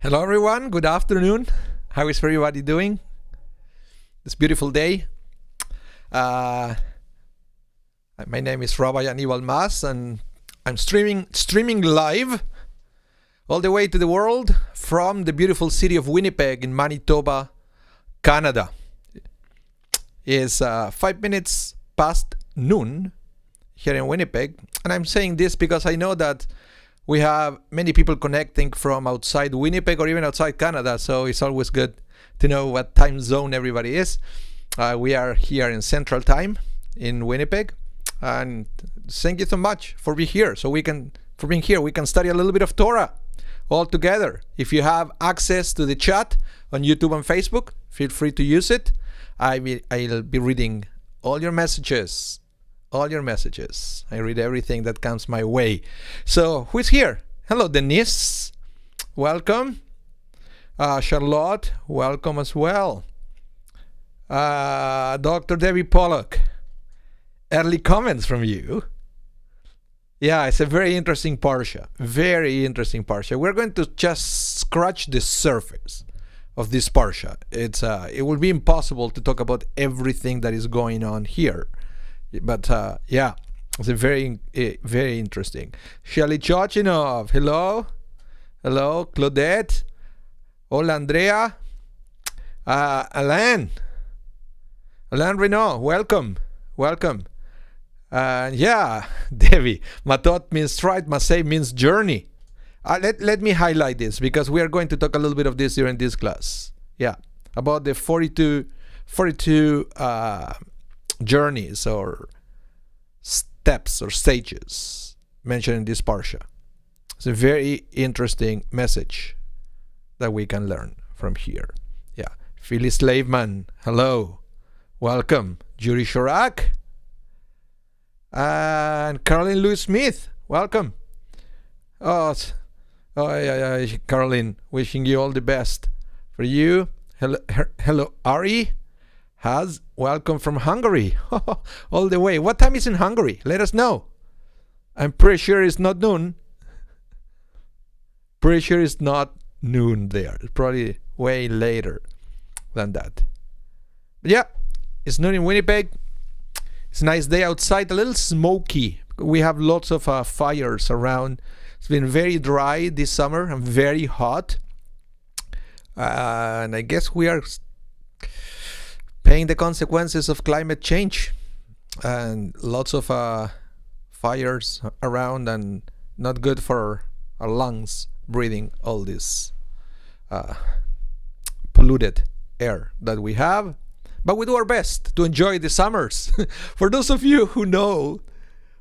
Hello everyone, good afternoon. How is everybody doing? This beautiful day. My name is Rabbi Anibal and I'm streaming live all the way to the world from the beautiful city of Winnipeg in Manitoba, Canada. It's 5 minutes past noon here in Winnipeg, and I'm saying this because I know that we have many people connecting from outside Winnipeg or even outside Canada, so it's always good to know what time zone everybody is. We are here in Central Time in Winnipeg, and thank you so much for being here. We can study a little bit of Torah all together. If you have access to the chat on YouTube and Facebook, feel free to use it. I'll be reading all your messages. I read everything that comes my way. So, who is here? Hello, Denise. Welcome. Charlotte, welcome as well. Dr. Debbie Pollock. Early comments from you. Yeah, it's a very interesting parsha. We're going to just scratch the surface of this parsha. It will be impossible to talk about everything that is going on here. But yeah, it's very interesting. Shelly Chochinov, hello. Claudette, hola Andrea, Alain Renault, welcome. Yeah, Debbie, Mattot means stride, Massei means journey. Let me highlight this because we are going to talk a little bit of this during this class. Yeah, about the 42 journeys or steps or stages mentioned in this parsha. It's a very interesting message that we can learn from here. Yeah, Phyllis Laveman, hello, welcome. Judy Shorak and Caroline Louis Smith, welcome. Oh yeah, Caroline, wishing you all the best. For you, hello Ari. Welcome from Hungary, all the way. What time is in Hungary? Let us know. I'm pretty sure it's not noon. There. It's probably way later than that. But yeah, it's noon in Winnipeg. It's a nice day outside, a little smoky. We have lots of fires around. It's been very dry this summer and very hot. And I guess we are paying the consequences of climate change and lots of fires around, and not good for our lungs breathing all this polluted air that we have. But we do our best to enjoy the summers. For those of you who know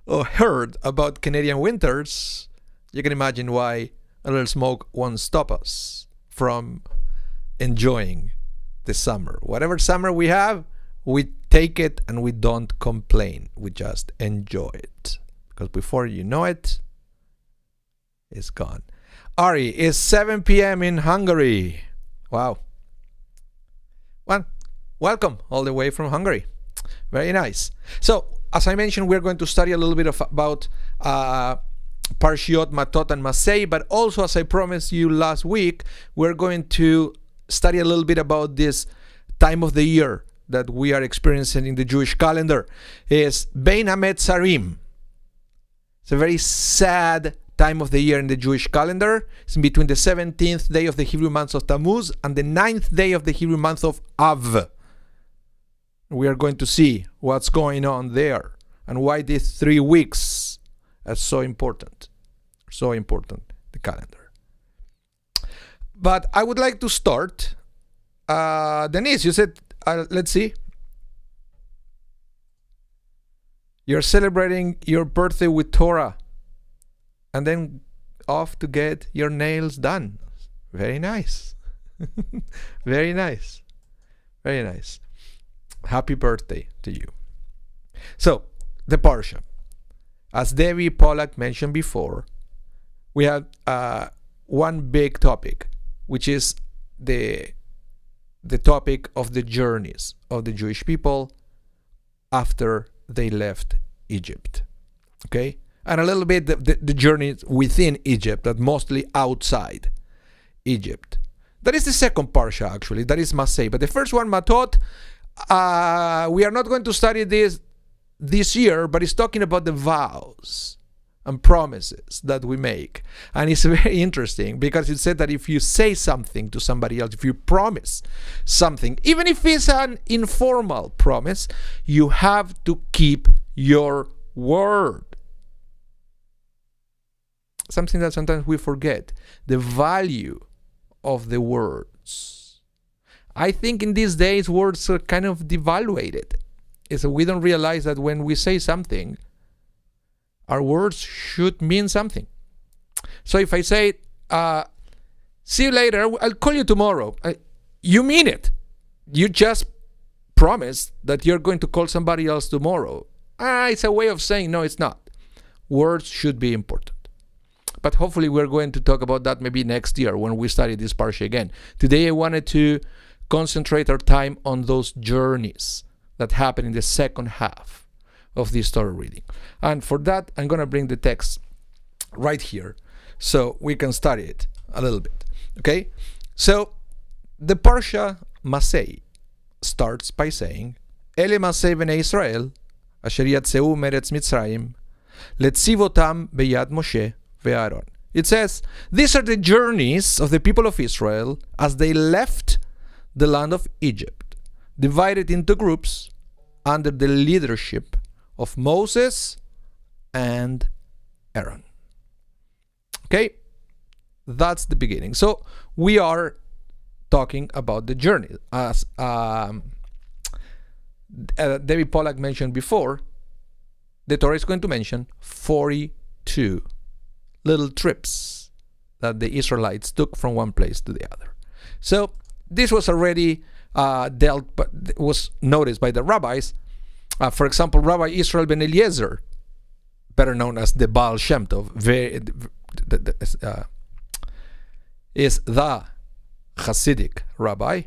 or heard about Canadian winters, you can imagine why a little smoke won't stop us from enjoying the summer. Whatever summer we have, we take it and we don't complain. We just enjoy it. Because before you know it, it's gone. Ari, it's 7 p.m. in Hungary. Wow. Well, welcome all the way from Hungary. Very nice. So, as I mentioned, we're going to study a little bit about Parshiot, Mattot, and Massei, but also, as I promised you last week, we're going to study a little bit about this time of the year that we are experiencing in the Jewish calendar. Is Bein HaMetzarim. It's a very sad time of the year in the Jewish calendar. It's in between the 17th day of the Hebrew month of Tammuz and the 9th day of the Hebrew month of Av. We are going to see what's going on there and why these 3 weeks are so important. The calendar. But I would like to start. Denise, you said, let's see. You're celebrating your birthday with Torah and then off to get your nails done. Very nice. Very nice. Happy birthday to you. So, the Parsha. As Debbie Pollock mentioned before, we have one big topic, which is the topic of the journeys of the Jewish people after they left Egypt. Okay? And a little bit the journey within Egypt, but mostly outside. Egypt. That is the second parsha, actually. That is Massei. But the first one, Mattot, we are not going to study this year, but it's talking about the vows and promises that we make. And it's very interesting because it said that if you say something to somebody else, if you promise something, even if it's an informal promise, you have to keep your word. Something that sometimes we forget, the value of the words. I think in these days words are kind of devaluated. So we don't realize that when we say something, our words should mean something. So if I say, see you later, I'll call you tomorrow, you mean it. You just promised that you're going to call somebody else tomorrow. It's a way of saying, no, it's not. Words should be important. But hopefully we're going to talk about that maybe next year when we study this parsha again. Today I wanted to concentrate our time on those journeys that happen in the second half of this Torah reading. And for that, I'm going to bring the text right here so we can study it a little bit. Okay? So the parsha Massei starts by saying, Ele Massei b'nei Israel, asher yatzeu meretz Mitzrayim, letzivotam beyad Moshe, it says, these are the journeys of the people of Israel as they left the land of Egypt, divided into groups under the leadership of Moses and Aaron. Okay, that's the beginning. So we are talking about the journey. As David Pollack mentioned before, the Torah is going to mention 42 little trips that the Israelites took from one place to the other. So this was already was noticed by the rabbis. For example, Rabbi Israel ben Eliezer, better known as the Baal Shem Tov, is the Hasidic rabbi.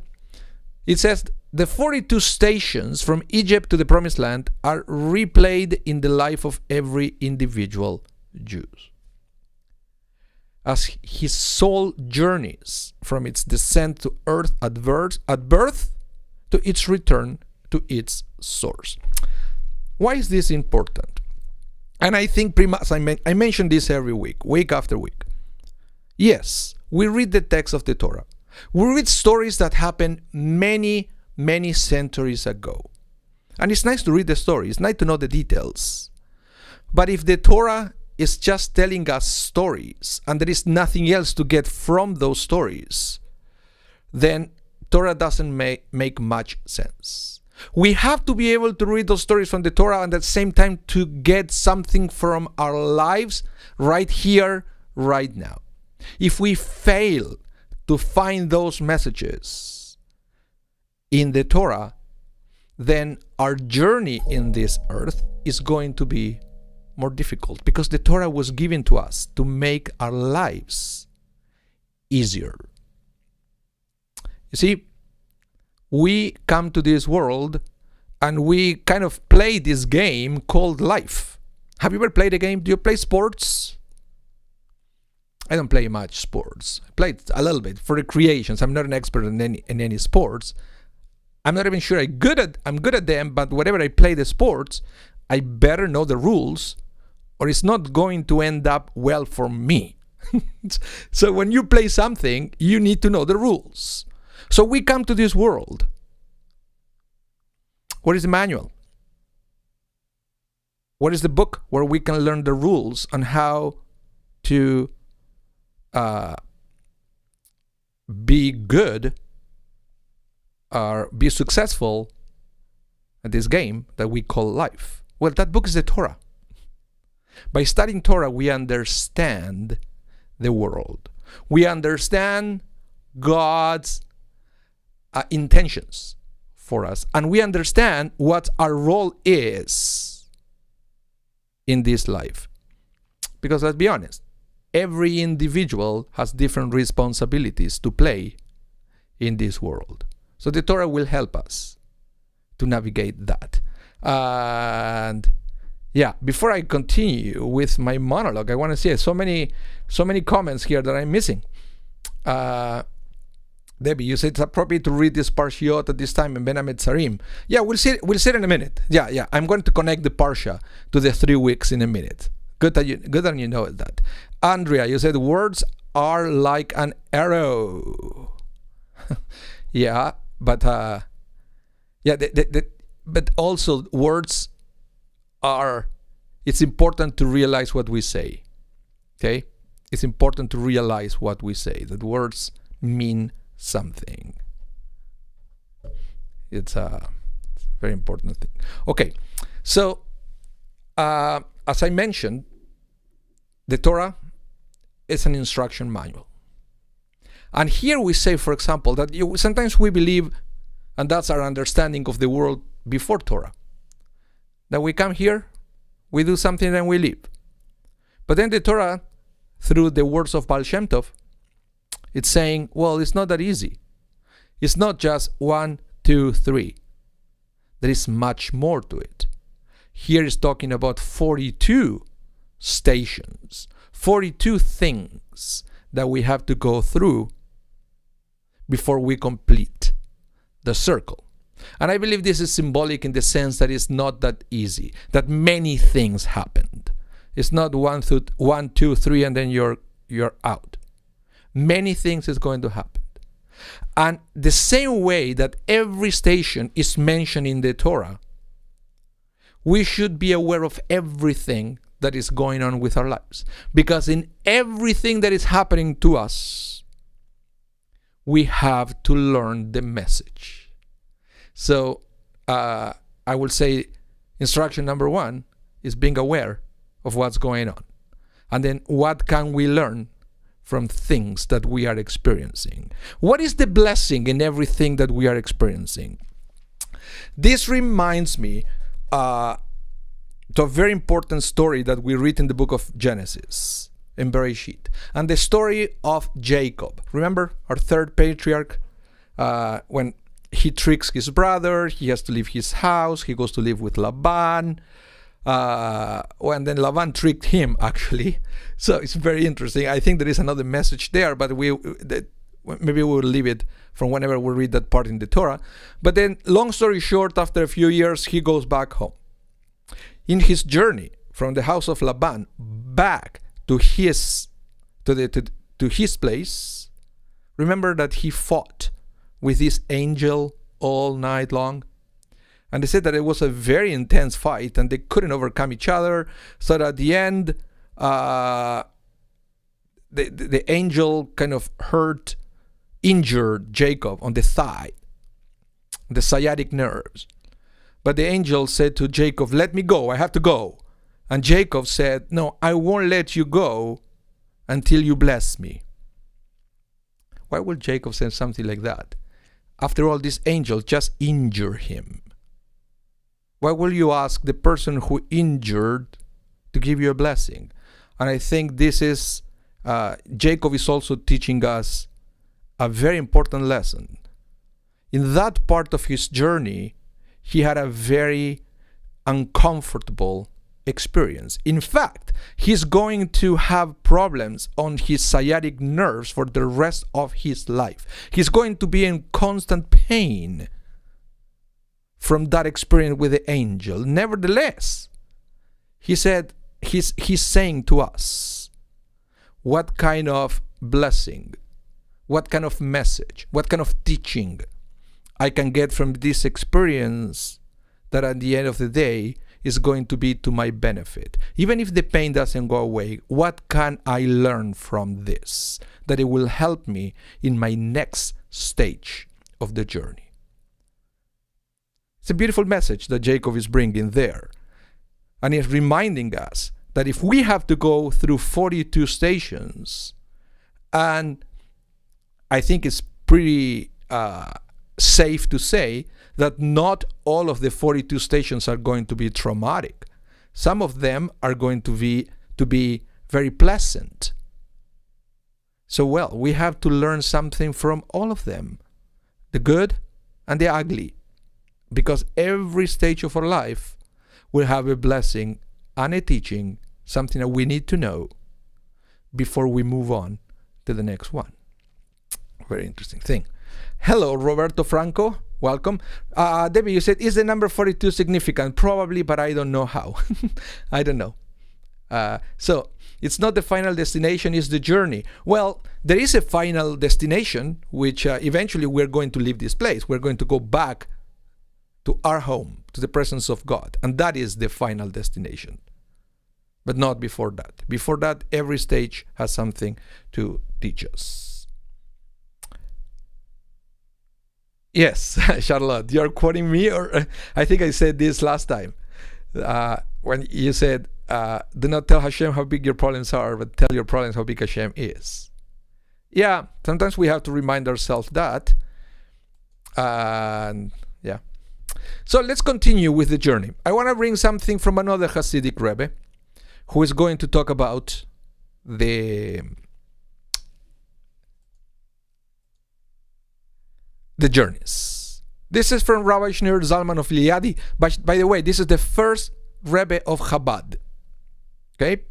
It says the 42 stations from Egypt to the Promised Land are replayed in the life of every individual Jew, as his soul journeys from its descent to earth at birth to its return to its source. Why is this important? And I think pretty much I mention this every week after week. Yes, we read the text of the Torah. We read stories that happened many, many centuries ago. And it's nice to read the story. It's nice to know the details. But if the Torah is just telling us stories and there is nothing else to get from those stories, then Torah doesn't make much sense. We have to be able to read those stories from the Torah and at the same time to get something from our lives right here, right now. If we fail to find those messages in the Torah, then our journey in this earth is going to be more difficult, because the Torah was given to us to make our lives easier. You see, we come to this world and we kind of play this game called life. Have you ever played a game? Do you play sports? I don't play much sports. I played a little bit for recreations. I'm not an expert in any sports. I'm not even sure I'm good at them, but whenever I play the sports, I better know the rules or it's not going to end up well for me. So when you play something, you need to know the rules. So we come to this world. What is the manual? What is the book where we can learn the rules on how to be good or be successful at this game that we call life? Well, that book is the Torah. By studying Torah, we understand the world. We understand God's intentions for us. And we understand what our role is in this life. Because let's be honest, every individual has different responsibilities to play in this world. So the Torah will help us to navigate that. And yeah, before I continue with my monologue, I want to say so many comments here that I'm missing. Debbie, you said it's appropriate to read this parshiot at this time in Ben Ametzarim. Yeah, we'll see it in a minute. Yeah. I'm going to connect the parsha to the 3 weeks in a minute. Good that you know that. Andrea, you said words are like an arrow. Yeah, but but also words are. It's important to realize what we say. Okay, it's important to realize what we say. That words mean something. It's a very important thing. Okay, so as I mentioned, the Torah is an instruction manual. And here we say, for example, that sometimes we believe, and that's our understanding of the world before Torah, that we come here, we do something, and we leave. But then the Torah, through the words of Baal Shem Tov, it's saying, well, it's not that easy. It's not just 1, 2, 3. There is much more to it. Here is talking about 42 stations, 42 things that we have to go through before we complete the circle. And I believe this is symbolic in the sense that it's not that easy, that many things happened. It's not 1, 2, 3, and then you're out. Many things is going to happen. And the same way that every station is mentioned in the Torah, we should be aware of everything that is going on with our lives. Because in everything that is happening to us, we have to learn the message. So I will say instruction number 1 is being aware of what's going on. And then what can we learn from things that we are experiencing? What is the blessing in everything that we are experiencing? This reminds me to a very important story that we read in the book of Genesis, in Bereshit, and the story of Jacob. Remember our third patriarch, when he tricks his brother, he has to leave his house, he goes to live with Laban, and then Laban tricked him, actually. So it's very interesting. I think there is another message there, but maybe we will leave it from whenever we read that part in the Torah. But then, long story short, after a few years, he goes back home. In his journey from the house of Laban back to his place, remember that he fought with this angel all night long. And they said that it was a very intense fight and they couldn't overcome each other. So that at the end, the angel kind of injured Jacob on the thigh, the sciatic nerves. But the angel said to Jacob, "Let me go, I have to go." And Jacob said, "No, I won't let you go until you bless me." Why would Jacob say something like that? After all, this angel just injured him. Why will you ask the person who injured to give you a blessing? And I think this is, Jacob is also teaching us a very important lesson. In that part of his journey, he had a very uncomfortable experience. In fact, he's going to have problems on his sciatic nerves for the rest of his life. He's going to be in constant pain from that experience with the angel. Nevertheless, he said, he's saying to us, what kind of blessing, what kind of message, what kind of teaching I can get from this experience that at the end of the day is going to be to my benefit. Even if the pain doesn't go away, what can I learn from this that it will help me in my next stage of the journey? It's a beautiful message that Jacob is bringing there. And he's reminding us that if we have to go through 42 stations, and I think it's pretty safe to say that not all of the 42 stations are going to be traumatic. Some of them are going to be very pleasant. So, well, we have to learn something from all of them, the good and the ugly, because every stage of our life will have a blessing and a teaching, something that we need to know before we move on to the next one. Very interesting thing. Hello, Roberto Franco. Welcome. Debbie, you said, is the number 42 significant? Probably, but I don't know how. I don't know. So it's not the final destination, it's the journey. Well, there is a final destination, which eventually we're going to leave this place. We're going to go back to our home, to the presence of God. And that is the final destination. But not before that. Before that, every stage has something to teach us. Yes, Charlotte, you're quoting me, or I think I said this last time when you said, do not tell Hashem how big your problems are, but tell your problems how big Hashem is. Yeah, sometimes we have to remind ourselves that. And yeah. So let's continue with the journey. I want to bring something from another Hasidic Rebbe who is going to talk about the journeys. This is from Rabbi Shneur Zalman of Liadi. By the way, this is the first Rebbe of Chabad. Okay?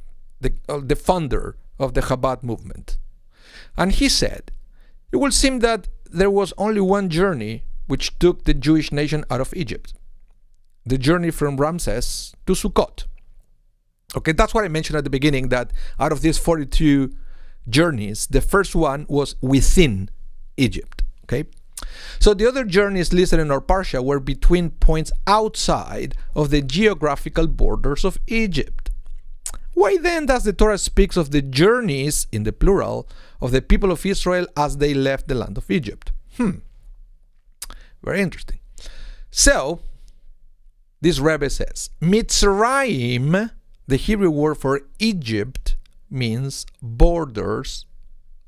The founder of the Chabad movement. And he said, it will seem that there was only one journey which took the Jewish nation out of Egypt. The journey from Ramses to Sukkot. Okay, that's what I mentioned at the beginning, that out of these 42 journeys, the first one was within Egypt. Okay? So the other journeys listed in our Parsha were between points outside of the geographical borders of Egypt. Why then does the Torah speak of the journeys, in the plural, of the people of Israel as they left the land of Egypt? Very interesting. So, this Rebbe says, Mitzrayim, the Hebrew word for Egypt, means borders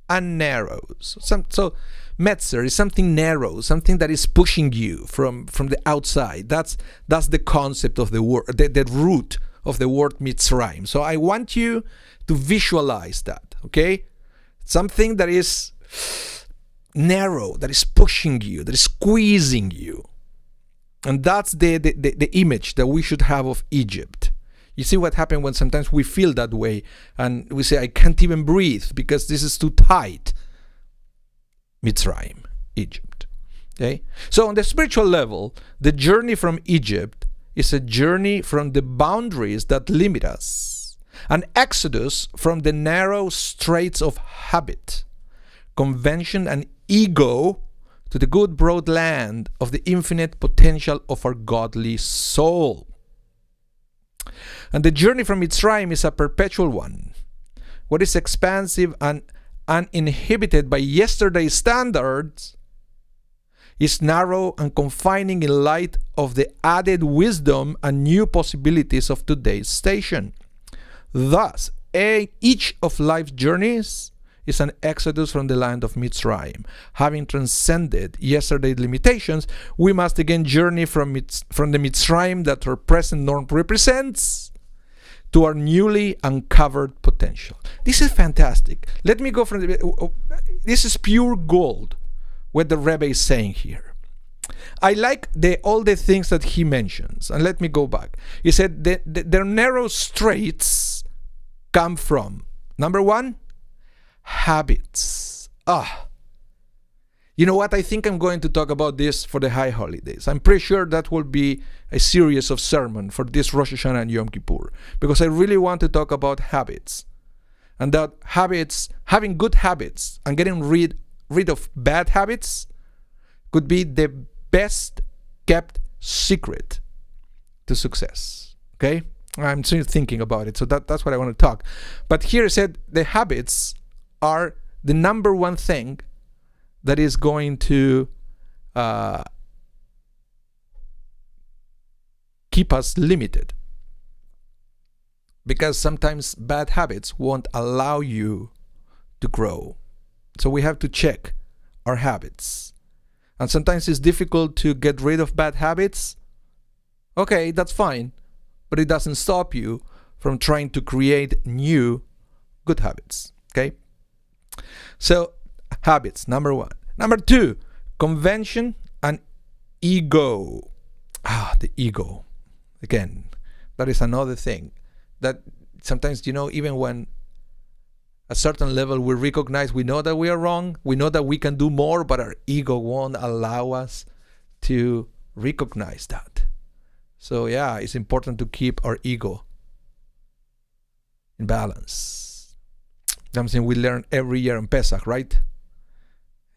and narrows. So Metzer is something narrow, something that is pushing you from the outside. That's the concept of the word, the root of the word Mitzrayim. So I want you to visualize that, okay? Something that is narrow, that is pushing you, that is squeezing you. And that's the image that we should have of Egypt. You see what happens when sometimes we feel that way and we say, I can't even breathe because this is too tight. Mitzrayim, Egypt. Okay? So on the spiritual level, the journey from Egypt is a journey from the boundaries that limit us. An exodus from the narrow straits of habit, convention, and ego to the good broad land of the infinite potential of our godly soul. And the journey from Mitzrayim is a perpetual one. What is expansive and uninhibited by yesterday's standards is narrow and confining in light of the added wisdom and new possibilities of today's station. Thus, each of life's journeys is an exodus from the land of Mitzrayim. Having transcended yesterday's limitations, we must again journey from the Mitzrayim that our present norm represents to our newly uncovered potential. This is fantastic. Let me go from this is pure gold, what the Rebbe is saying here. I like all the things that he mentions. And let me go back. He said their narrow straits come from, number one, habits. You know what? I think I'm going to talk about this for the high holidays. I'm pretty sure that will be a series of sermon for this Rosh Hashanah and Yom Kippur, because I really want to talk about habits. And that habits, having good habits and getting rid of bad habits could be the best kept secret to success. Okay? I'm still thinking about it, so that's what I want to talk. But here it said the habits are the number one thing that is going to keep us limited. Because sometimes bad habits won't allow you to grow. So we have to check our habits. And sometimes it's difficult to get rid of bad habits. Okay, that's fine. But it doesn't stop you from trying to create new good habits. Okay? So, habits, number one. Number two, convention and ego. The ego. Again, that is another thing. That sometimes, even when a certain level, we recognize, we know that we are wrong. We know that we can do more, but our ego won't allow us to recognize that. So yeah, it's important to keep our ego in balance. Something we learn every year in Pesach, right?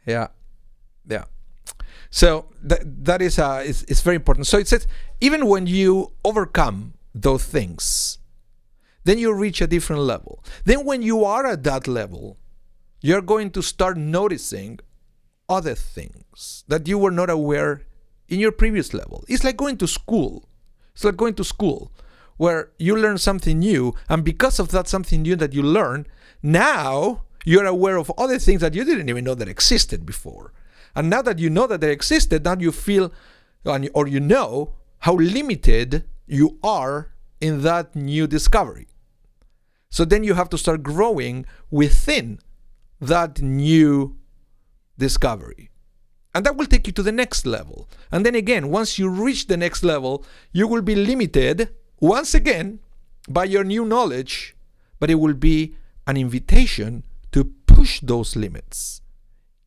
Yeah. So that is it's very important. So it says, even when you overcome those things, then you reach a different level. Then when you are at that level, you're going to start noticing other things that you were not aware in your previous level. It's like going to school. It's like going to school where you learn something new, and because of that something new that you learn, now you're aware of other things that you didn't even know that existed before. And now that you know that they existed, now you feel, or you know, how limited you are in that new discovery. So then you have to start growing within that new discovery. And that will take you to the next level. And then again, once you reach the next level, you will be limited once again by your new knowledge, but it will be an invitation to push those limits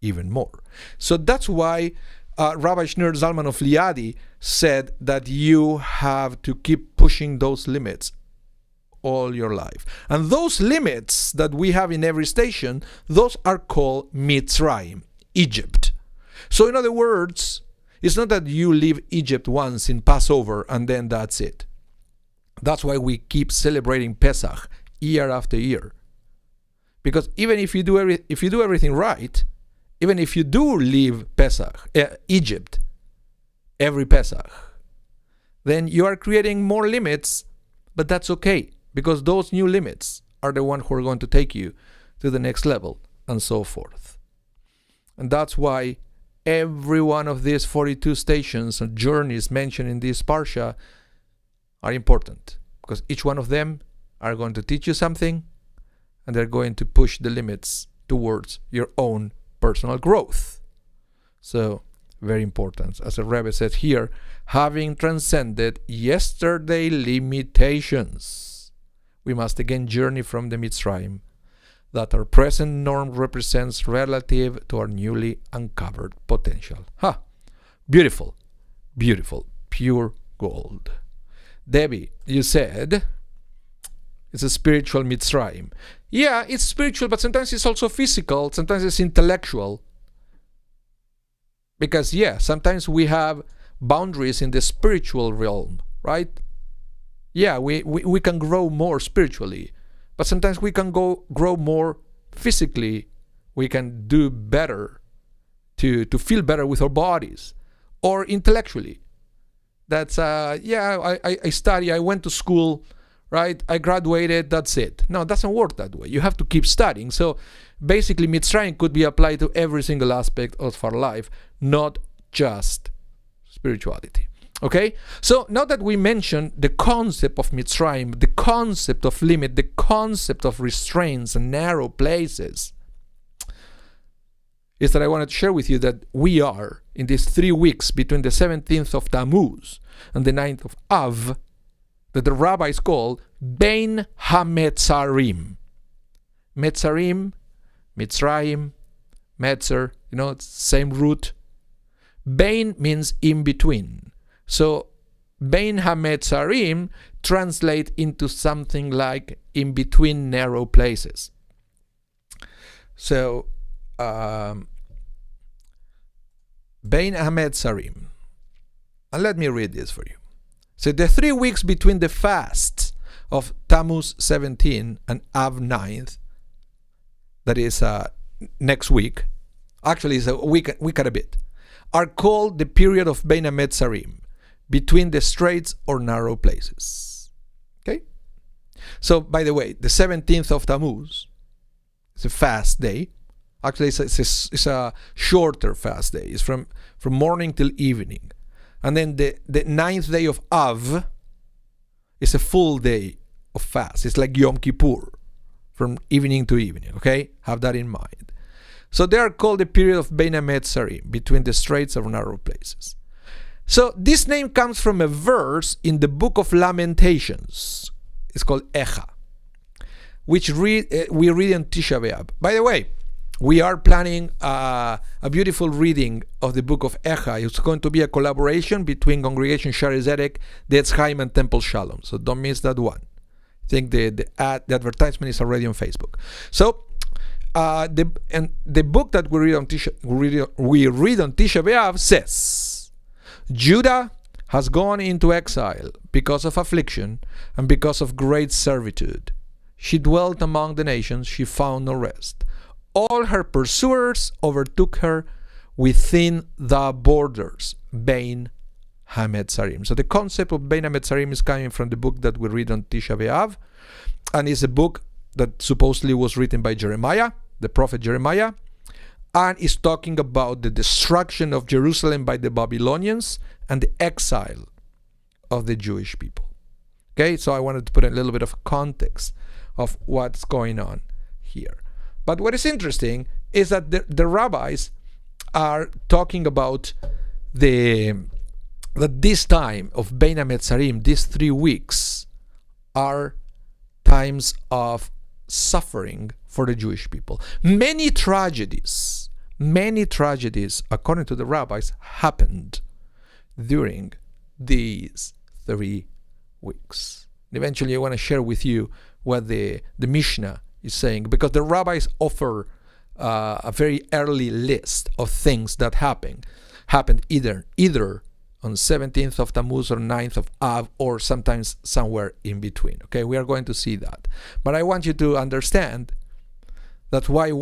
even more. So that's why Rabbi Shneur Zalman of Liadi said that you have to keep pushing those limits all your life. And those limits that we have in every station, those are called Mitzrayim, Egypt. So in other words, it's not that you leave Egypt once in Passover and then that's it. That's why we keep celebrating Pesach year after year. Because even if you do everything right, even if you do leave Egypt every Pesach, then you are creating more limits, but that's okay, because those new limits are the ones who are going to take you to the next level, and so forth. And that's why every one of these 42 stations and journeys mentioned in this parsha are important, because each one of them are going to teach you something, and they're going to push the limits towards your own personal growth. So, very important. As the Rabbi said here, having transcended yesterday limitations, we must again journey from the Mitzrayim that our present norm represents relative to our newly uncovered potential. Beautiful, beautiful, pure gold. Debbie, you said it's a spiritual Mitzrayim. Yeah, it's spiritual, but sometimes it's also physical, sometimes it's intellectual. Because, sometimes we have boundaries in the spiritual realm, right? Yeah, we can grow more spiritually, but sometimes we can grow more physically. We can do better to feel better with our bodies, or intellectually. That's, I study, I went to school, right? I graduated, that's it. No, it doesn't work that way. You have to keep studying. So basically, Mitzrayim could be applied to every single aspect of our life, not just spirituality. Okay? So now that we mentioned the concept of Mitzrayim, the concept of limit, the concept of restraints and narrow places, is that I wanted to share with you that we are, in these 3 weeks between the 17th of Tammuz and the 9th of Av, that the rabbis call Bein HaMetzarim. Metzarim, Mitzrayim, Metzer, it's the same root. Bein means in between. So Bein HaMetzarim translate into something like in between narrow places. So Bein HaMetzarim. And let me read this for you. So the 3 weeks between the fasts of Tammuz 17 and Av 9th, that is next week, actually it's a week and a bit, are called the period of Bein HaMetzarim, between the straits or narrow places. Okay? So, by the way, the 17th of Tammuz is a fast day. Actually, it's a shorter fast day. It's from morning till evening. And then the 9th day of Av is a full day of fast. It's like Yom Kippur, from evening to evening. Okay? Have that in mind. So they are called the period of Bein HaMetzarim, between the straits or narrow places. So this name comes from a verse in the book of Lamentations. It's called Echa. which we read on Tisha B'Av. By the way, we are planning a beautiful reading of the book of Echa. It's going to be a collaboration between Congregation Shaarei Zedek, the Etz Chaim, and Temple Shalom. So don't miss that one. I think the advertisement is already on Facebook. So the book that we read on Tisha B'Av says, Judah has gone into exile because of affliction and because of great servitude. She dwelt among the nations, she found no rest. All her pursuers overtook her within the borders, Bein HaMetzarim. So the concept of Bein HaMetzarim is coming from the book that we read on Tisha B'Av, and it's a book that supposedly was written by Jeremiah, the prophet Jeremiah, and is talking about the destruction of Jerusalem by the Babylonians and the exile of the Jewish people. Okay, so I wanted to put a little bit of context of what's going on here. But what is interesting is that the rabbis are talking about that this time of Bein HaMetzarim, these 3 weeks, are times of suffering for the Jewish people. Many tragedies, according to the rabbis, happened during these 3 weeks. And eventually I want to share with you what the Mishnah is saying, because the rabbis offer a very early list of things that happened either on 17th of Tammuz or 9th of Av, or sometimes somewhere in between. Okay, we are going to see that. But I want you to understand that why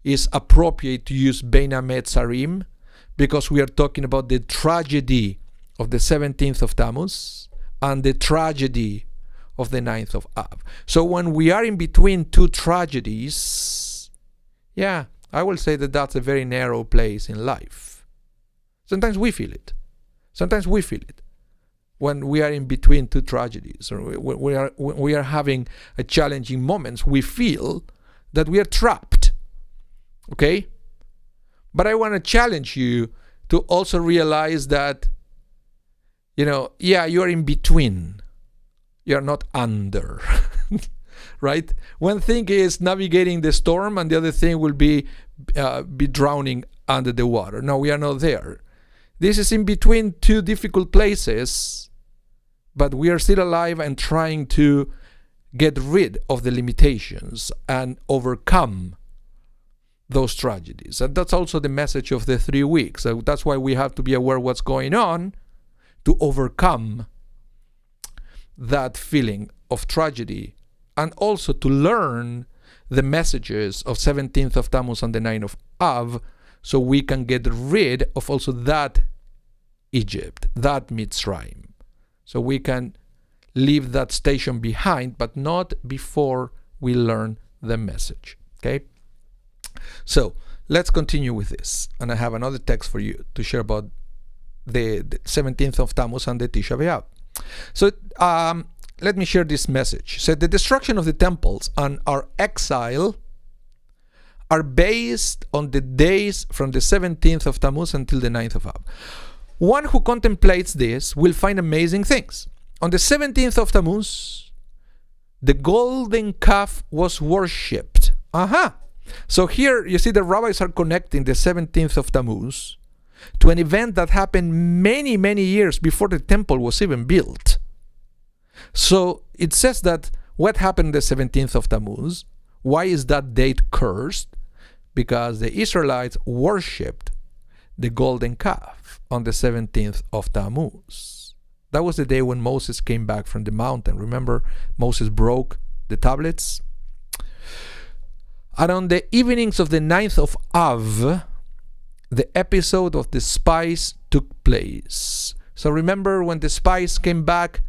is appropriate to use Bein HaMetzarim, because we are talking about the tragedy of the 17th of Tammuz and the tragedy of the 9th of Av. So when we are in between 2 tragedies, I will say that that's a very narrow place in life. Sometimes we feel it. When we are in between 2 tragedies, or when we are having a challenging moments, we feel that we are trapped. Okay? But I want to challenge you to also realize that, you are in between. You're not under. Right? One thing is navigating the storm, and the other thing will be drowning under the water. No, we are not there. This is in between 2 difficult places, but we are still alive and trying to get rid of the limitations and overcome those tragedies. And that's also the message of the 3 weeks. So that's why we have to be aware of what's going on to overcome that feeling of tragedy, and also to learn the messages of 17th of Tammuz and the 9th of Av, so we can get rid of also that Egypt, that Mitzrayim. So we can leave that station behind, but not before we learn the message. Okay? So let's continue with this. And I have another text for you to share about the 17th of Tammuz and the Tisha B'Av. So let me share this message. So the destruction of the temples and our exile are based on the days from the 17th of Tammuz until the 9th of Av. One who contemplates this will find amazing things. On the 17th of Tammuz, the golden calf was worshipped. So here you see the rabbis are connecting the 17th of Tammuz to an event that happened many, many years before the temple was even built. So it says that what happened the 17th of Tammuz, why is that date cursed? Because the Israelites worshipped the golden calf on the 17th of Tammuz. That was the day when Moses came back from the mountain. Remember, Moses broke the tablets. And on the evenings of the 9th of Av, the episode of the spies took place. So remember when the spies came back,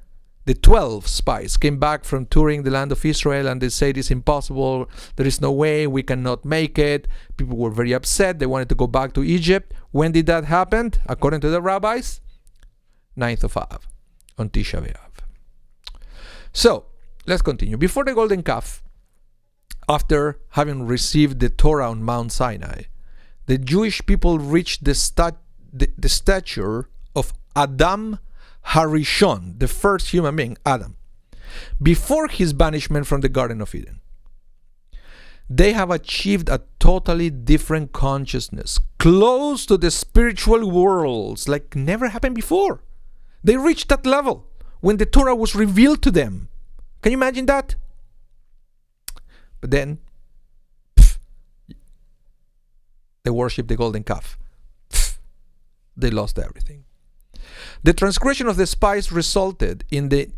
the 12 spies came back from touring the land of Israel, and they said it's impossible, there is no way, we cannot make it. People were very upset, they wanted to go back to Egypt. When did that happen? According to the rabbis, 9th of Av, on Tisha B'Av. So, let's continue. Before the golden calf, after having received the Torah on Mount Sinai, the Jewish people reached the stature of Adam Harishon, the first human being, Adam. before his banishment from the Garden of Eden. They have achieved a totally different consciousness, close to the spiritual worlds like never happened before. They reached that level when the Torah was revealed to them. Can you imagine that? But then, they worship the golden calf. They lost everything. The transgression of the spies resulted in the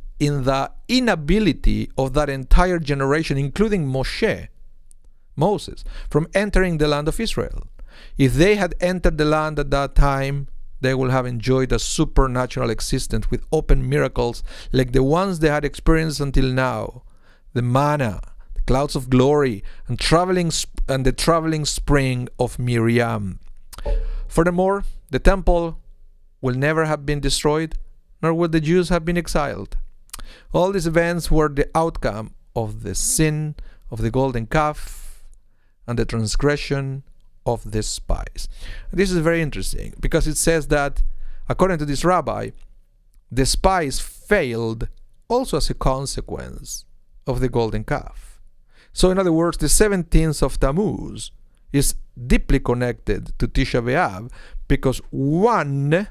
inability of that entire generation, including Moses, from entering the land of Israel. If they had entered the land at that time, they would have enjoyed a supernatural existence with open miracles like the ones they had experienced until now. The manna, the clouds of glory, and the traveling spring of Miriam. Furthermore, the temple will never have been destroyed, nor would the Jews have been exiled. All these events were the outcome of the sin of the golden calf and the transgression of the spies. This is very interesting because it says that, according to this rabbi, the spies failed also as a consequence of the golden calf. So in other words, the 17th of Tammuz is deeply connected to Tisha B'Av because one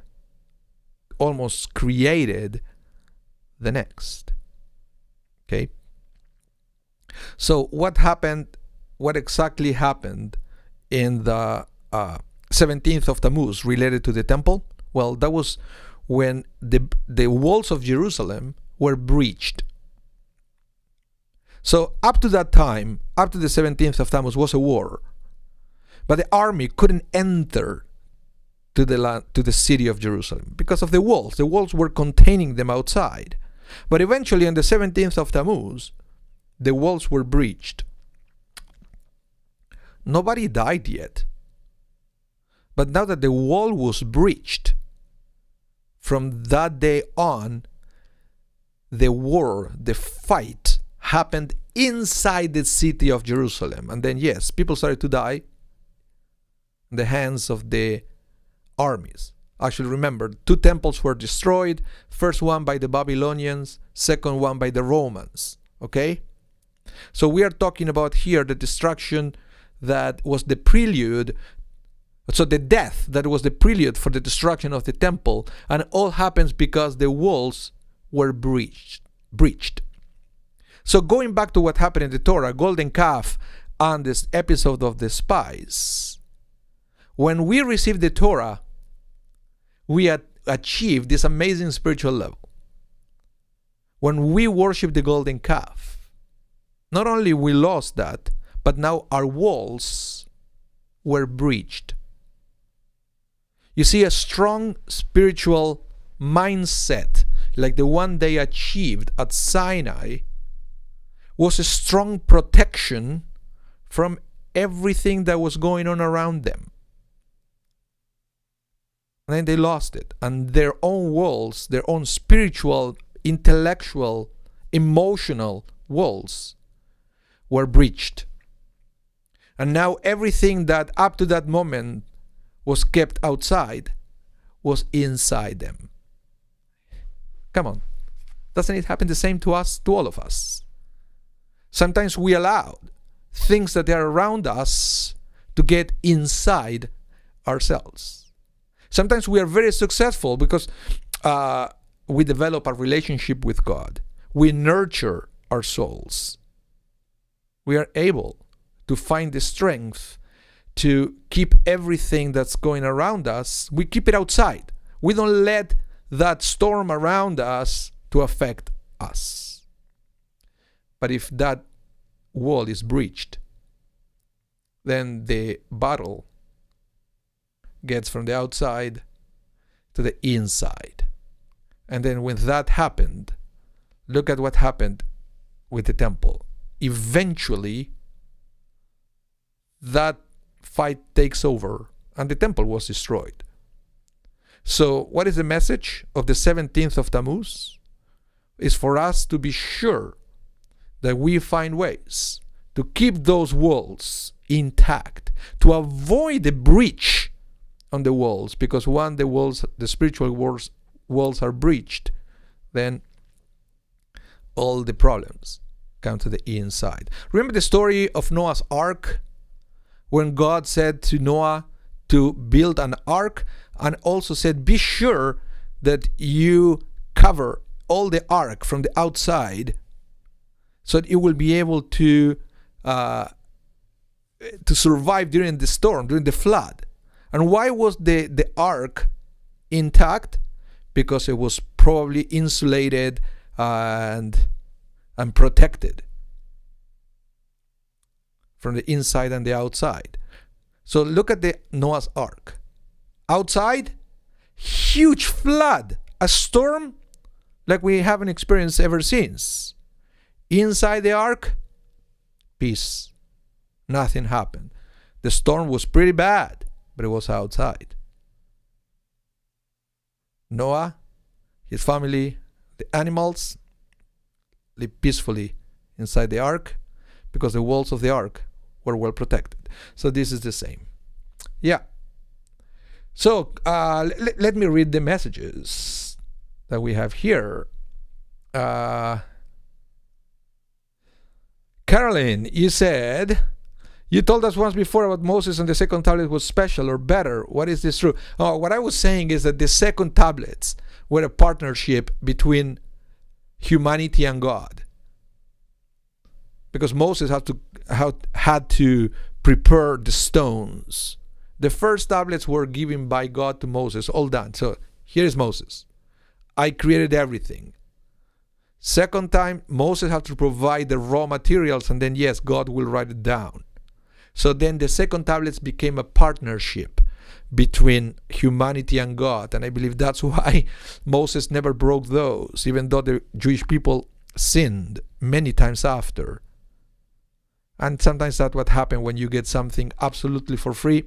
almost created the next. Okay? So what exactly happened in the 17th of Tammuz related to the temple? Well, that was when the walls of Jerusalem were breached. So up to that time, up to the 17th of Tammuz, was a war. But the army couldn't enter to the city of Jerusalem because of the walls. The walls were containing them outside. But eventually, on the 17th of Tammuz, the walls were breached. Nobody died yet. But now that the wall was breached, from that day on, the war, the fight, happened inside the city of Jerusalem. And then, yes, people started to die in the hands of the armies. Actually, remember, 2 temples were destroyed. First one by the Babylonians, second one by the Romans. Okay? So we are talking about here the destruction that was the prelude. So the death that was the prelude for the destruction of the temple. And all happens because the walls were breached. So going back to what happened in the Torah, golden calf, and this episode of the spies. When we receive the Torah, we achieve this amazing spiritual level. When we worship the golden calf, not only we lost that, but now our walls were breached. You see, a strong spiritual mindset like the one they achieved at Sinai was a strong protection from everything that was going on around them. And then they lost it. And their own walls, their own spiritual, intellectual, emotional walls were breached. And now everything that up to that moment was kept outside was inside them. Come on. Doesn't it happen the same to us, to all of us? Sometimes we allow things that are around us to get inside ourselves. Sometimes we are very successful because we develop a relationship with God. We nurture our souls. We are able to find the strength to keep everything that's going around us. We keep it outside. We don't let that storm around us to affect us. But if that wall is breached, then the battle gets from the outside to the inside. And then when that happened, look at what happened with the temple. Eventually, that fight takes over and the temple was destroyed. So what is the message of the 17th of Tammuz? Is for us to be sure that we find ways to keep those walls intact, to avoid the breach on the walls, because when the spiritual walls are breached, then all the problems come to the inside. Remember the story of Noah's Ark? When God said to Noah to build an ark, and also said, be sure that you cover all the ark from the outside so that it will be able to survive during the storm, during the flood. And why was the ark intact? Because it was probably insulated and protected from the inside and the outside. So look at the Noah's Ark. Outside, huge flood, a storm like we haven't experienced ever since. Inside the ark, peace. Nothing happened. The storm was pretty bad, but it was outside. Noah, his family, the animals lived peacefully inside the ark because the walls of the ark were well protected. So this is the same. Yeah. So let me read the messages that we have here. Caroline, you said, you told us once before about Moses and the second tablet was special or better. What is this true? Oh, what I was saying is that the second tablets were a partnership between humanity and God. Because Moses had to prepare the stones. The first tablets were given by God to Moses, all done. So here is Moses. I created everything. Second time, Moses had to provide the raw materials, and then yes, God will write it down. So then the second tablets became a partnership between humanity and God. And I believe that's why Moses never broke those, even though the Jewish people sinned many times after. And sometimes that's what happens when you get something absolutely for free.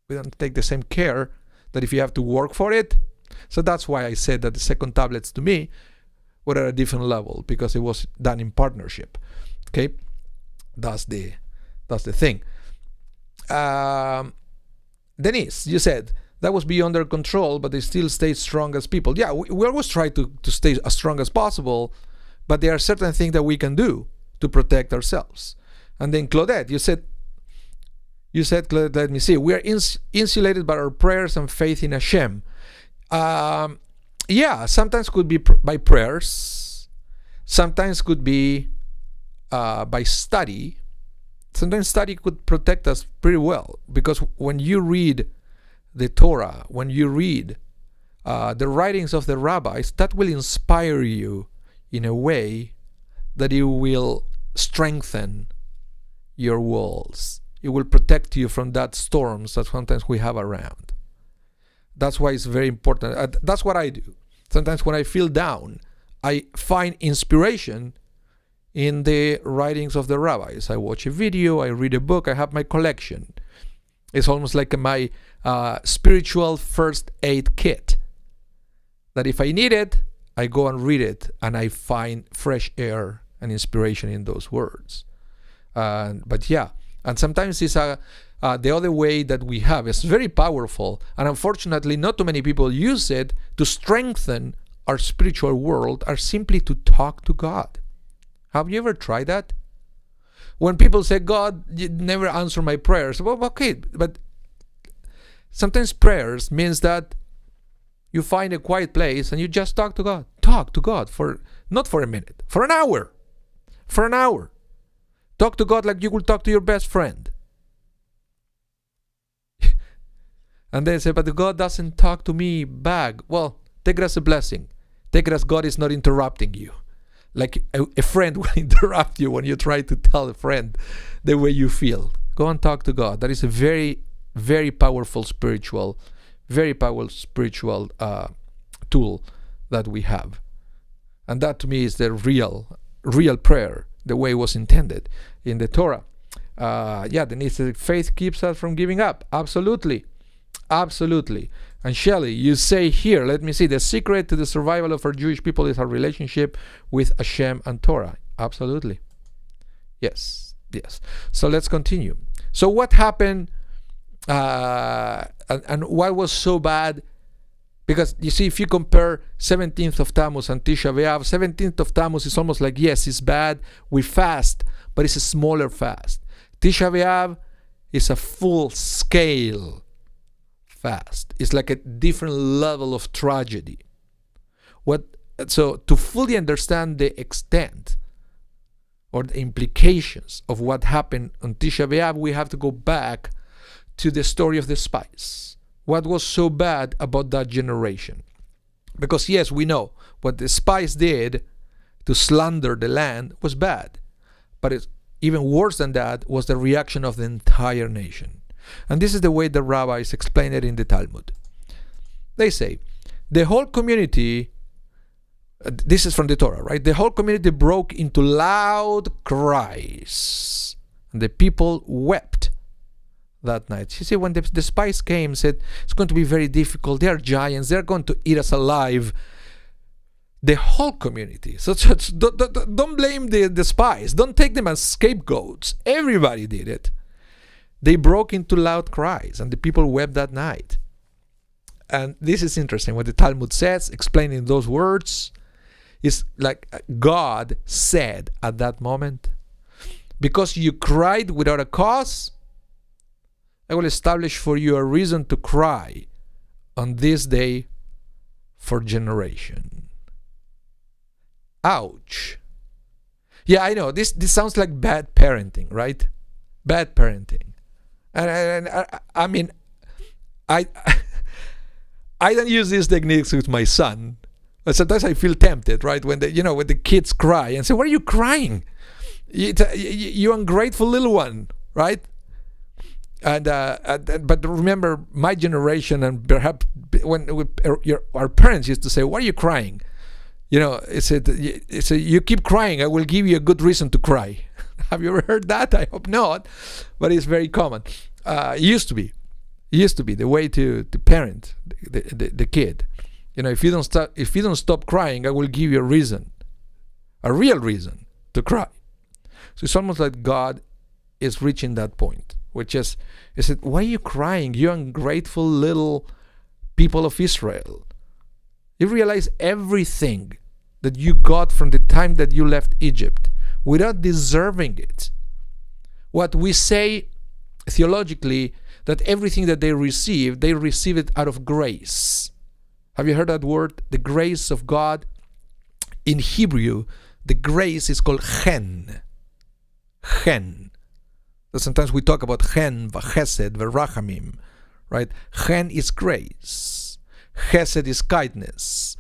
We don't take the same care that if you have to work for it. So that's why I said that the second tablets to me were at a different level, because it was done in partnership. Okay, that's the thing. Denise, you said that was beyond their control, but they still stayed strong as people. Yeah, we always try to stay as strong as possible, but there are certain things that we can do to protect ourselves. And then Claudette, you said, Claudette, let me see, we are insulated by our prayers and faith in Hashem. Yeah, sometimes could be by prayers, sometimes could be by study. Sometimes study could protect us pretty well, because when you read the Torah, when you read the writings of the rabbis, that will inspire you in a way that it will strengthen your walls. It will protect you from that storms that sometimes we have around. That's why it's very important. That's what I do. Sometimes when I feel down, I find inspiration in the writings of the rabbis. I watch a video, I read a book, I have my collection. It's almost like my spiritual first aid kit. That if I need it, I go and read it, and I find fresh air and inspiration in those words. But yeah, and sometimes it's the other way that we have. It's very powerful, and unfortunately not too many people use it to strengthen our spiritual world, are simply to talk to God. Have you ever tried that? When people say, God, you never answer my prayers. Well, okay, but sometimes prayers means that you find a quiet place and you just talk to God. Talk to God for, not for a minute, for an hour. For an hour. Talk to God like you would talk to your best friend. And they say, but God doesn't talk to me back. Well, take it as a blessing. Take it as God is not interrupting you. Like a friend will interrupt you when you try to tell a friend the way you feel. Go and talk to God. That is a very, very powerful spiritual tool that we have. And that to me is the real prayer, the way it was intended in the Torah. The faith keeps us from giving up. Absolutely. Absolutely. And Shelley, you say here, let me see, the secret to the survival of our Jewish people is our relationship with Hashem and Torah. Absolutely. Yes. So let's continue. So what happened and what was so bad Because you see, if you compare 17th of Tammuz and Tisha B'Av, 17th of Tammuz is almost like, yes, it's bad, we fast, but it's a smaller fast. Tisha B'Av is a full-scale fast. It's like a different level of tragedy. So to fully understand the extent or the implications of what happened on Tisha B'Av, we have to go back to the story of the spies. What was so bad about that generation? Because yes, we know what the spies did to slander the land was bad. But it's even worse than that was the reaction of the entire nation. And this is the way the rabbis explain it in the Talmud. They say, the whole community, this is from the Torah, right? The whole community broke into loud cries. And the people wept that night. You see, when the spies came, said, it's going to be very difficult. They are giants. They're going to eat us alive. The whole community. So don't blame the spies. Don't take them as scapegoats. Everybody did it. They broke into loud cries, and the people wept that night. And this is interesting. What the Talmud says, explaining those words, is like God said at that moment, because you cried without a cause, I will establish for you a reason to cry on this day for generation. Ouch. Yeah, I know. This sounds like bad parenting, right? Bad parenting. And I mean, I don't use these techniques with my son. But sometimes I feel tempted, right? When when the kids cry and say, "Why are you crying? You ungrateful little one," right? But remember, my generation, and perhaps when our parents used to say, "Why are you crying?" It's a you keep crying, I will give you a good reason to cry. Have you ever heard that? I hope not, but it's very common. It used to be the way to parent the kid. If you don't stop crying, I will give you a real reason to cry. So it's almost like God is reaching that point, which is, he said, why are you crying, you ungrateful little people of Israel? You realize everything that you got from the time that you left Egypt without deserving it. What we say theologically, that everything that they receive it out of grace. Have you heard that word? The grace of God. In Hebrew, the grace is called chen. Chen. So sometimes we talk about chen, v'chesed, v'rachamim, right? Chen is grace. Chesed is kindness.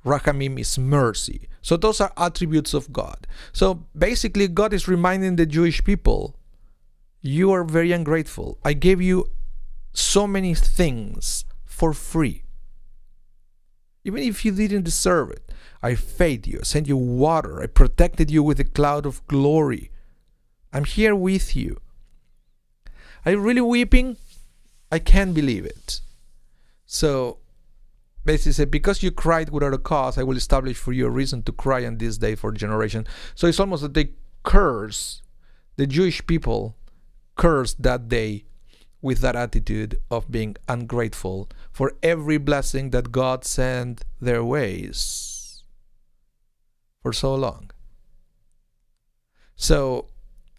Rachamim is mercy. So those are attributes of God. So basically, God is reminding the Jewish people, you are very ungrateful. I gave you so many things for free. Even if you didn't deserve it. I fed you, I sent you water, I protected you with a cloud of glory. I'm here with you. Are you really weeping? I can't believe it. So basically said, because you cried without a cause, I will establish for you a reason to cry on this day for generation. So it's almost that they curse, the Jewish people cursed that day with that attitude of being ungrateful for every blessing that God sent their ways for so long. So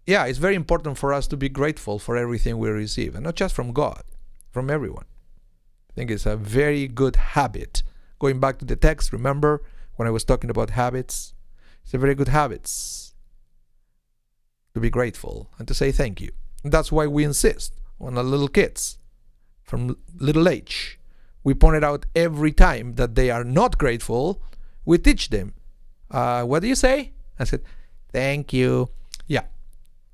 yeah, it's very important for us to be grateful for everything we receive, and not just from God, from everyone. I think it's a very good habit. Going back to the text, remember when I was talking about habits? It's a very good habit to be grateful and to say thank you. And that's why we insist on our little kids from little age. We point it out every time that they are not grateful. We teach them. What do you say? I said, thank you. Yeah,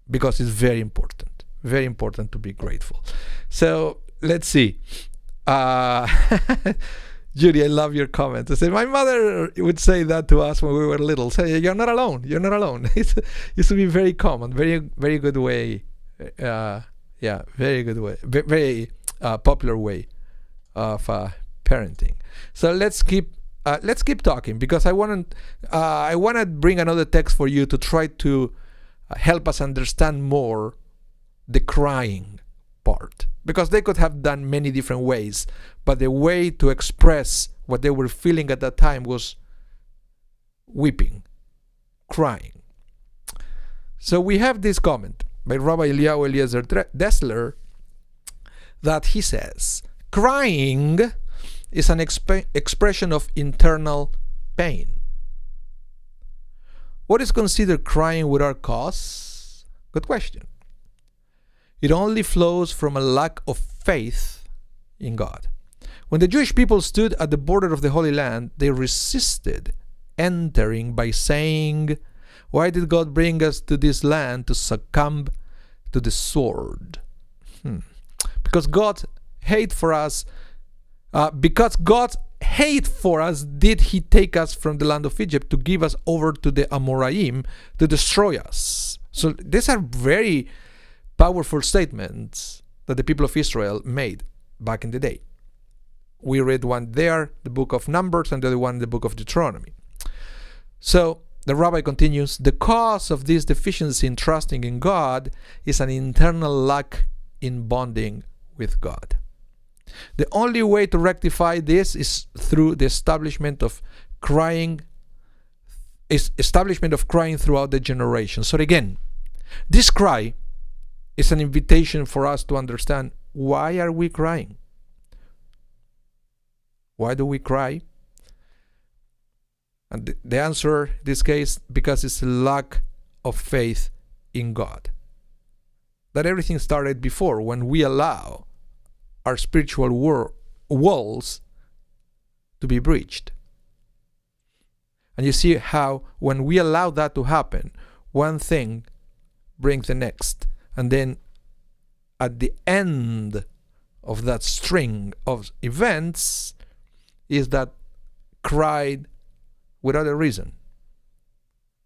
because it's very important to be grateful. So let's see. Judy, I love your comment. I said, my mother would say that to us when we were little. Say, you're not alone. You're not alone. It used to be very common, very good way. Very good way. Very popular way of parenting. So let's keep talking, because I want to bring another text for you to try to help us understand more the crying part. because they could have done many different ways, but the way to express what they were feeling at that time was weeping, crying. So we have this comment by Rabbi Eliyahu Eliezer Dessler that he says, crying is an expression of internal pain. What is considered crying without cause? Good question. It only flows from a lack of faith in God. When the Jewish people stood at the border of the Holy Land, they resisted entering by saying, "Why did God bring us to this land to succumb to the sword?" Because God's hate for us, did He take us from the land of Egypt to give us over to the Amoraim to destroy us. So these are very powerful statements that the people of Israel made back in the day. We read one there, the book of Numbers, and the other one, the book of Deuteronomy. So the rabbi continues, the cause of this deficiency in trusting in God is an internal lack in bonding with God. The only way to rectify this is through the establishment of crying throughout the generations. So again, this cry is an invitation for us to understand, why are we crying? Why do we cry? And the answer in this case, because it's a lack of faith in God. That everything started before, when we allow our spiritual walls to be breached. And you see how when we allow that to happen, one thing brings the next. And then at the end of that string of events is that cried without a reason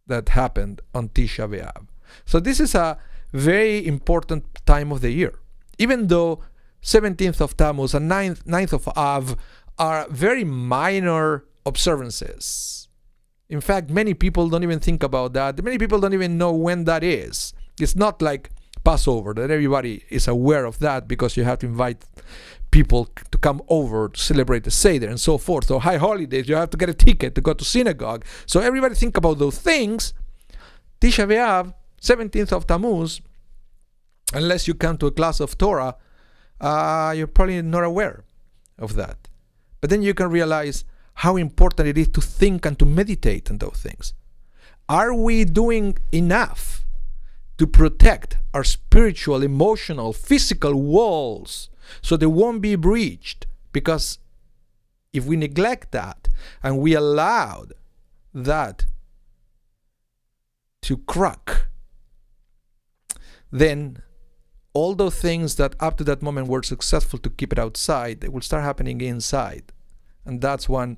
that happened on Tisha B'Av. So this is a very important time of the year. Even though 17th of Tammuz and 9th of Av are very minor observances. In fact, many people don't even think about that. Many people don't even know when that is. It's not like Passover, that everybody is aware of that because you have to invite people to come over to celebrate the Seder and so forth. So high holidays, you have to get a ticket to go to synagogue. So everybody think about those things. Tisha B'Av, 17th of Tammuz, unless you come to a class of Torah, you're probably not aware of that. But then you can realize how important it is to think and to meditate on those things. Are we doing enough to protect our spiritual, emotional, physical walls so they won't be breached? Because if we neglect that and we allowed that to crack, then all those things that up to that moment were successful to keep it outside, they will start happening inside. And that's when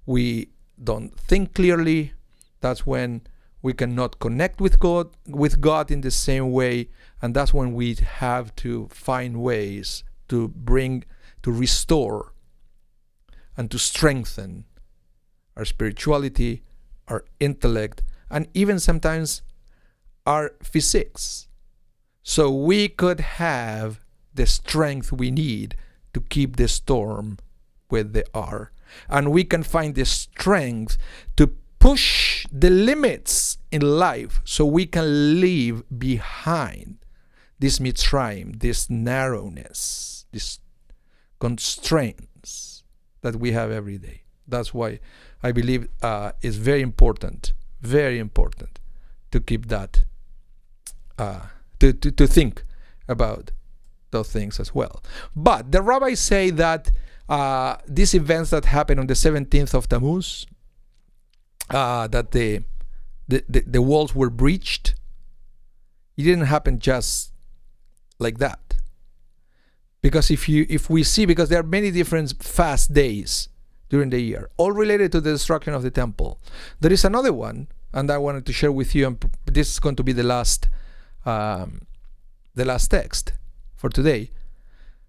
we don't think clearly. That's when we cannot connect with God in the same way. And that's when we have to find ways to restore and to strengthen our spirituality, our intellect, and even sometimes our physiques. So we could have the strength we need to keep the storm where they are. And we can find the strength to push the limits in life so we can leave behind this Mitzrayim, this narrowness, these constraints that we have every day. That's why I believe it's very important to keep that, to think about those things as well. But the rabbis say that these events that happened on the 17th of Tammuz, that the walls were breached, it didn't happen just like that. Because if we see, because there are many different fast days during the year, all related to the destruction of the temple. There is another one, and I wanted to share with you, and this is going to be the last text for today.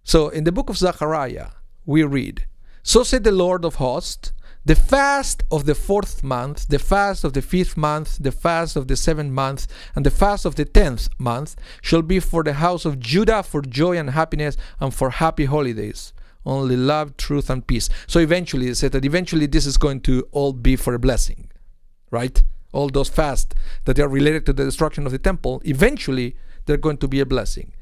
So in the book of Zechariah, we read, "So said the Lord of hosts, The fast of the 4th month, the fast of the 5th month, the fast of the 7th month, and the fast of the 10th month shall be for the house of Judah for joy and happiness and for happy holidays. Only love, truth, and peace. So eventually, it said that eventually this is going to all be for a blessing, right? All those fasts that are related to the destruction of the temple, eventually they're going to be a blessing.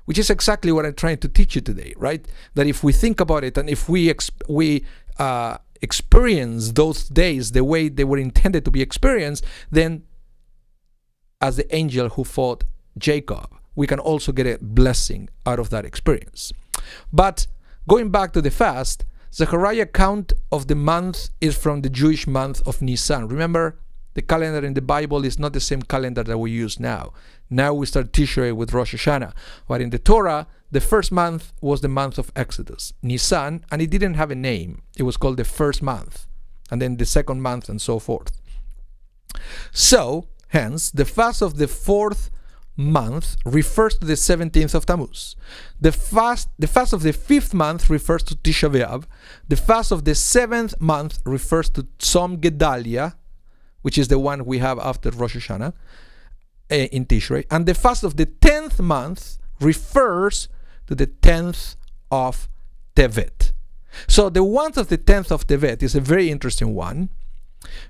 Which is exactly what I'm trying to teach you today, right? That if we think about it and if we experience those days the way they were intended to be experienced, then as the angel who fought Jacob, we can also get a blessing out of that experience. But going back to the fast, Zechariah count of the month is from the Jewish month of Nisan. Remember, the calendar in the Bible is not the same calendar that we use now. Now we start Tishrei with Rosh Hashanah. But in the Torah, the first month was the month of Exodus, Nisan, and it didn't have a name. It was called the first month, and then the second month, and so forth. So, hence, the fast of the 4th month refers to the 17th of Tammuz. The fast of the 5th month refers to Tisha B'Av. The fast of the 7th month refers to Tzom Gedalia, which is the one we have after Rosh Hashanah in Tishrei. And the fast of the 10th month refers to the 10th of Tevet. So the one of the 10th of Tevet is a very interesting one,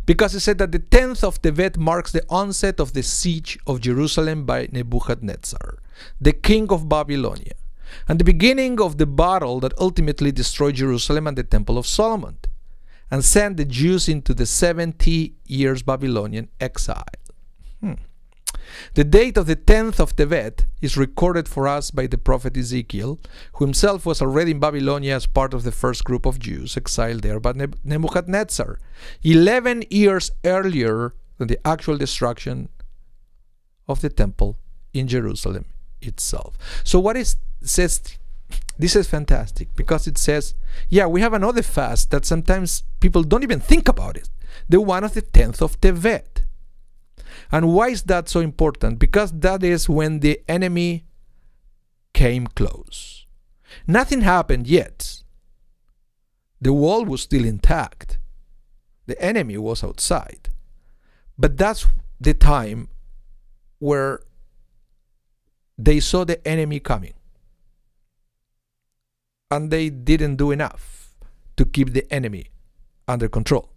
because it said that the 10th of Tevet marks the onset of the siege of Jerusalem by Nebuchadnezzar, the king of Babylonia, and the beginning of the battle that ultimately destroyed Jerusalem and the Temple of Solomon, and sent the Jews into the 70 years Babylonian exile. The date of the 10th of Tevet is recorded for us by the prophet Ezekiel, who himself was already in Babylonia as part of the first group of Jews exiled there by Nebuchadnezzar, 11 years earlier than the actual destruction of the temple in Jerusalem itself. So what it says, this is fantastic, because it says, yeah, we have another fast that sometimes people don't even think about it, the one of the 10th of Tevet. And why is that so important? Because that is when the enemy came close. Nothing happened yet. The wall was still intact. The enemy was outside. But that's the time where they saw the enemy coming. And they didn't do enough to keep the enemy under control.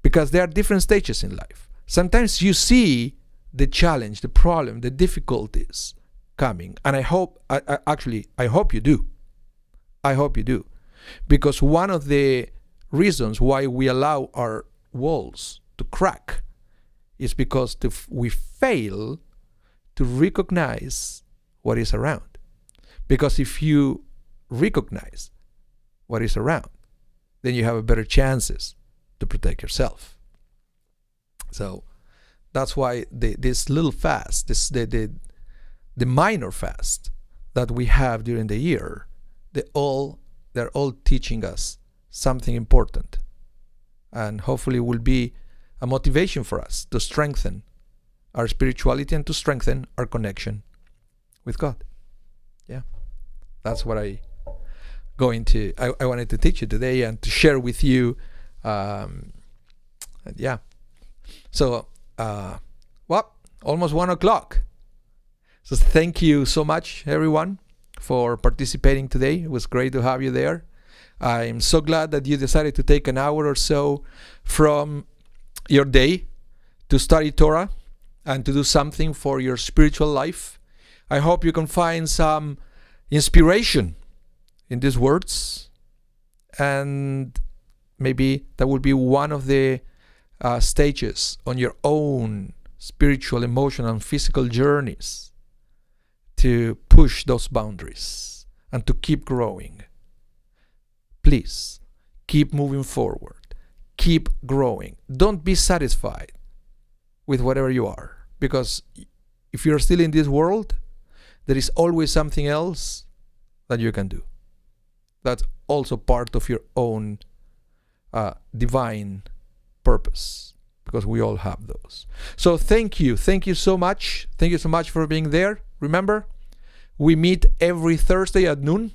Because there are different stages in life. Sometimes you see the challenge, the problem, the difficulties coming. And I hope you do. I hope you do. Because one of the reasons why we allow our walls to crack is because we fail to recognize what is around. Because if you recognize what is around, then you have a better chances to protect yourself. So that's why this little fast, the minor fast that we have during the year, they're all teaching us something important, and hopefully will be a motivation for us to strengthen our spirituality and to strengthen our connection with God. Yeah, that's what I wanted to teach you today and to share with you. Yeah. So, almost 1 o'clock. So thank you so much, everyone, for participating today. It was great to have you there. I'm so glad that you decided to take an hour or so from your day to study Torah and to do something for your spiritual life. I hope you can find some inspiration in these words, and maybe that will be one of the stages on your own spiritual, emotional, and physical journeys to push those boundaries and to keep growing. Please keep moving forward. Keep growing. Don't be satisfied with whatever you are, because if you're still in this world, there is always something else that you can do. That's also part of your own divine purpose, because we all have those. So thank you so much for being there. Remember, we meet every Thursday at noon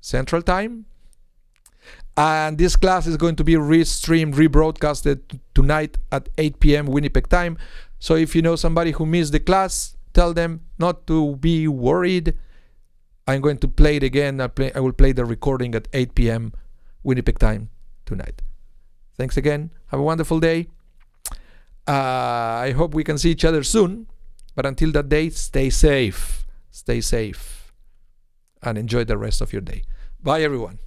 Central Time, And this class is going to be restreamed, rebroadcasted tonight at 8 p.m. Winnipeg time. So if you know somebody who missed the class, tell them not to be worried. I'm going to play it again. I will play the recording at 8 p.m. Winnipeg time tonight. Thanks again. Have a wonderful day. I hope we can see each other soon. But until that day, stay safe. Stay safe. And enjoy the rest of your day. Bye, everyone.